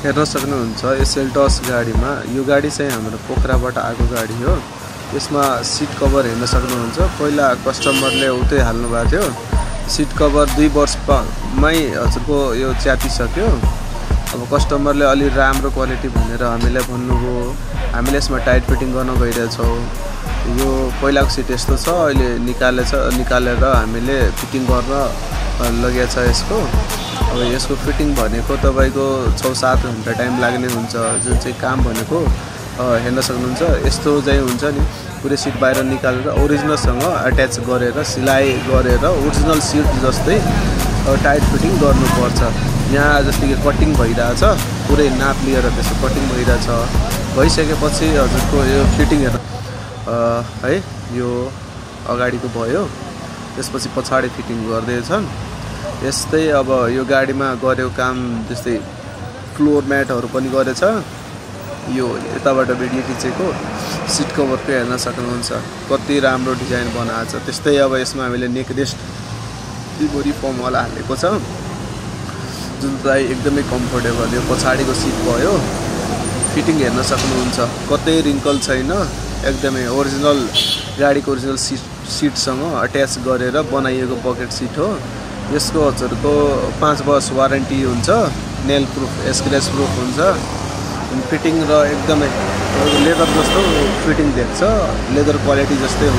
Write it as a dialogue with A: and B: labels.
A: हेर्न सक्नुहुन्छ यो सेल्टोस गाडीमा यो गाडी चाहिँ हाम्रो पोखराबाट आएको गाडी हो। यसमा सिट कभर हेर्न सक्नुहुन्छ। पहिला कस्टमरले उतै हाल्नु भएको थियो। सिट कभर 2 वर्षमै हजुरको यो च्यातिसक्यो। अब कस्टमरले अलि राम्रो क्वालिटी भनेर हामीलाई भन्नुभयो। हामीले यसमा टाइट फिटिङ गर्न गइरहेछौँ। यो पहिलाको सिट यस्तो छ, अहिले निकालेर हामीले फिटिङ गर्न लगेको छ यसको। अब यसको फिटिङ भनेको तपाईको 6-7 घण्टा टाइम लाग्ने हुन्छ। जुन चाहिँ काम भनेको हेर्न सक्नुहुन्छ यस्तो चाहिँ हुन्छ नि, पुरै सिट बाहिर निकालेर ओरिजिनलसँग अट्याच गरेर सिलाइ गरेर ओरिजिनल सिट जस्तै टाइट फिटिङ गर्नुपर्छ। यहाँ जस्तै कि कटिङ भइरहेछ, पुरै नाप लिएर त्यसको कटिङ भइरहेछ। भइसकेपछि हजुरको यो फिटिङ हेर्नु है, यो अगाडिको भयो, त्यसपछि पछाडि फिटिङ गर्दैछन्। यस्तै अब यो गाडीमा गरेको काम जस्तै फ्लोर म्याटहरू पनि गरेछ। यो यताबाट भिडियो खिचेको सिट कभरको हेर्न सक्नुहुन्छ, कति राम्रो डिजाइन बनाएको छ। त्यस्तै अब यसमा हामीले नेक रेस्ट रिबोरी फर्मवाला हालेको छ, जुन चाहिँ एकदमै कम्फोर्टेबल। यो पछाडिको सिट भयो, फिटिङ हेर्न सक्नुहुन्छ, कतै रिङ्कल छैन, एकदमै ओरिजिनल गाडीको ओरिजिनल सिटसँग अट्याच गरेर बनाइएको पकेट सिट हो। यसको हजुरको 5 वर्ष वारेन्टी हुन्छ, नेल प्रुफ स्क्रैच प्रुफ हुन्छ। फिटिङ र एकदमै लेदर जस्तो फिटिङ देख्छ, लेदर क्वालिटी जस्तै हुन्छ।